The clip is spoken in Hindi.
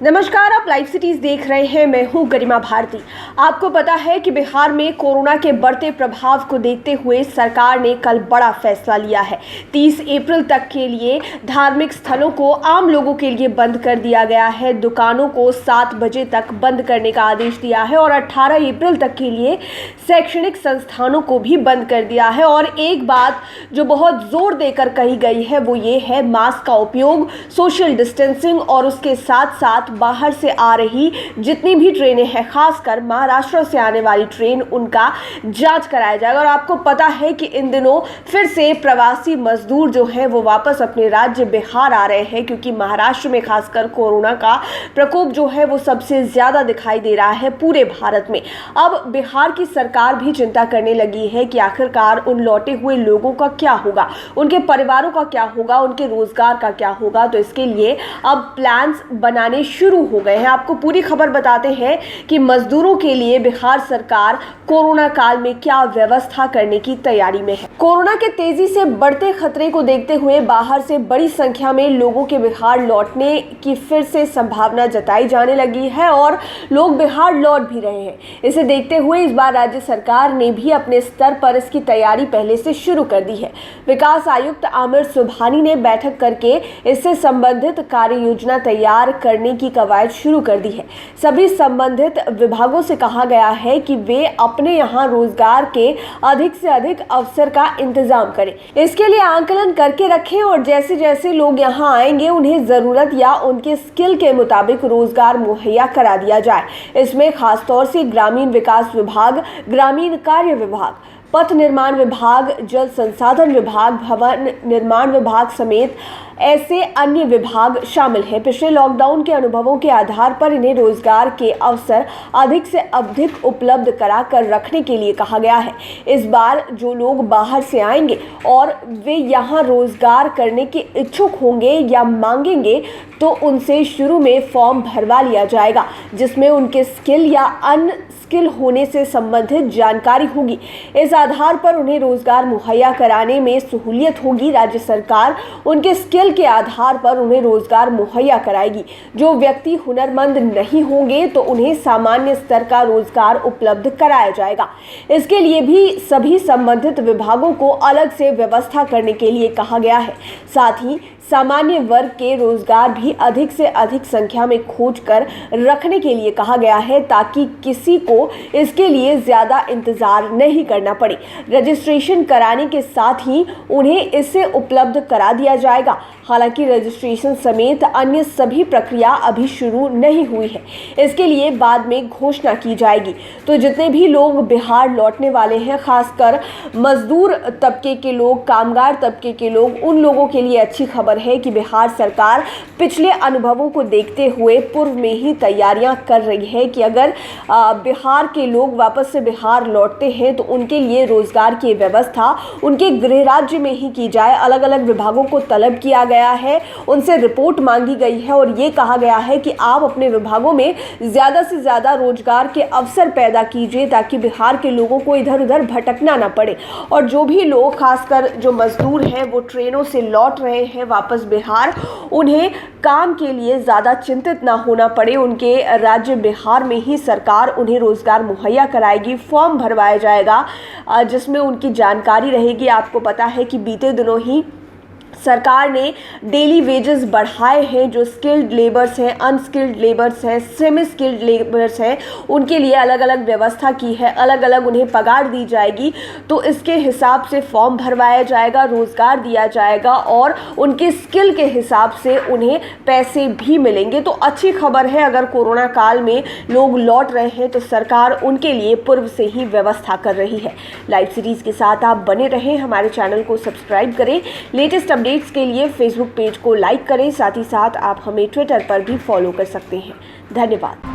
नमस्कार, आप लाइव सिटीज देख रहे हैं। मैं हूं गरिमा भारती। आपको पता है कि बिहार में कोरोना के बढ़ते प्रभाव को देखते हुए सरकार ने कल बड़ा फैसला लिया है। 30 अप्रैल तक के लिए धार्मिक स्थलों को आम लोगों के लिए बंद कर दिया गया है। दुकानों को 7 बजे तक बंद करने का आदेश दिया है और 18 अप्रैल तक के लिए शैक्षणिक संस्थानों को भी बंद कर दिया है। और एक बात जो बहुत जोर देकर कही गई है वो ये है मास्क का उपयोग, सोशल डिस्टेंसिंग और उसके साथ साथ बाहर से आ रही जितनी भी ट्रेनें हैं, खासकर महाराष्ट्र से आने वाली ट्रेन, उनका जांच कराया जाएगा। और आपको पता है कि इन दिनों फिर से प्रवासी मजदूर जो हैं वो वापस अपने राज्य बिहार आ रहे हैं, क्योंकि महाराष्ट्र में खासकर कोरोना का प्रकोप जो है वो सबसे ज्यादा दिखाई दे रहा है पूरे भारत में। अब बिहार की सरकार भी चिंता करने लगी है कि आखिरकार उन लौटे हुए लोगों का क्या होगा, उनके परिवारों का क्या होगा, उनके रोजगार का क्या होगा। तो इसके लिए अब प्लान्स बनाने शुरू हो गए हैं। आपको पूरी खबर बताते हैं कि मजदूरों के लिए बिहार सरकार कोरोना काल में क्या व्यवस्था करने की तैयारी में है। कोरोना के तेजी से बढ़ते खतरे को देखते हुए बाहर से बड़ी संख्या में लोगों के बिहार लौटने की फिर से संभावना जताई जाने लगी है और लोग बिहार लौट भी रहे हैं। इसे देखते हुए इस बार राज्य सरकार ने भी अपने स्तर पर इसकी तैयारी पहले से शुरू कर दी है। विकास आयुक्त आमिर सुबहानी ने बैठक करके इससे संबंधित कार्य योजना तैयार करने की कवायद शुरू कर दी है। सभी संबंधित विभागों से कहा गया है कि वे अपने यहाँ रोजगार के अधिक से अधिक अवसर का इंतजाम करें। इसके लिए आंकलन करके रखें और जैसे जैसे लोग यहाँ आएंगे उन्हें जरूरत या उनके स्किल के मुताबिक रोजगार मुहैया करा दिया जाए। इसमें खासतौर से ग्रामीण विकास विभाग, ग्रामीण कार्य विभाग, पथ निर्माण विभाग, जल संसाधन विभाग, भवन निर्माण विभाग समेत ऐसे अन्य विभाग शामिल हैं। पिछले लॉकडाउन के अनुभवों के आधार पर इन्हें रोजगार के अवसर अधिक से अधिक उपलब्ध करा कर रखने के लिए कहा गया है। इस बार जो लोग बाहर से आएंगे और वे यहाँ रोजगार करने के इच्छुक होंगे या मांगेंगे तो उनसे शुरू में फॉर्म भरवा लिया जाएगा, जिसमें उनके स्किल या अनस्किल होने से संबंधित जानकारी होगी। इस आधार पर उन्हें रोजगार मुहैया कराने में सहूलियत होगी। राज्य सरकार उनके स्किल के आधार पर उन्हें रोजगार मुहैया कराएगी। जो व्यक्ति हुनरमंद नहीं होंगे तो उन्हें सामान्य स्तर का रोजगार उपलब्ध कराया जाएगा। इसके लिए भी सभी संबंधित विभागों को अलग से व्यवस्था करने के लिए कहा गया है। साथ ही सामान्य वर्ग के रोजगार भी अधिक से अधिक संख्या में खोज कर रखने के लिए कहा गया है, ताकि किसी को इसके लिए ज़्यादा इंतज़ार नहीं करना पड़े। रजिस्ट्रेशन कराने के साथ ही उन्हें इसे उपलब्ध करा दिया जाएगा। हालांकि रजिस्ट्रेशन समेत अन्य सभी प्रक्रिया अभी शुरू नहीं हुई है, इसके लिए बाद में घोषणा की जाएगी। तो जितने भी लोग बिहार लौटने वाले हैं, खासकर मजदूर तबके के लोग, कामगार तबके के लोग, उन लोगों के लिए अच्छी खबर है कि बिहार सरकार पिछले अनुभवों को देखते हुए पूर्व में ही तैयारियां कर रही है कि अगर बिहार के लोग वापस से बिहार लौटते हैं तो उनके लिए रोजगार की व्यवस्था उनके गृह राज्य में ही की जाए। अलग अलग विभागों को तलब किया गया है, उनसे रिपोर्ट मांगी गई है और ये कहा गया है कि आप अपने विभागों में ज़्यादा से ज़्यादा रोजगार के अवसर पैदा कीजिए, ताकि बिहार के लोगों को इधर उधर भटकना ना पड़े। और जो भी लोग, खासकर जो मजदूर हैं, वो ट्रेनों से लौट रहे हैं वापस बिहार, उन्हें काम के लिए ज़्यादा चिंतित ना होना पड़े। उनके राज्य बिहार में ही सरकार उन्हें रोजगार मुहैया कराएगी। फॉर्म भरवाया जाएगा जिसमें उनकी जानकारी रहेगी। आपको पता है कि बीते दिनों ही सरकार ने डेली वेजेस बढ़ाए हैं। जो स्किल्ड लेबर्स हैं, अनस्किल्ड लेबर्स हैं, सेमी स्किल्ड लेबर्स हैं, उनके लिए अलग अलग व्यवस्था की है, अलग अलग उन्हें पगार दी जाएगी। तो इसके हिसाब से फॉर्म भरवाया जाएगा, रोज़गार दिया जाएगा और उनके स्किल के हिसाब से उन्हें पैसे भी मिलेंगे। तो अच्छी खबर है, अगर कोरोना काल में लोग लौट रहे हैं तो सरकार उनके लिए पूर्व से ही व्यवस्था कर रही है। लाइव सीरीज़ के साथ आप बने रहें, हमारे चैनल को सब्सक्राइब करें। लेटेस्ट अपडेट्स के लिए फेसबुक पेज को लाइक करें, साथ ही साथ आप हमें ट्विटर पर भी फॉलो कर सकते हैं। धन्यवाद।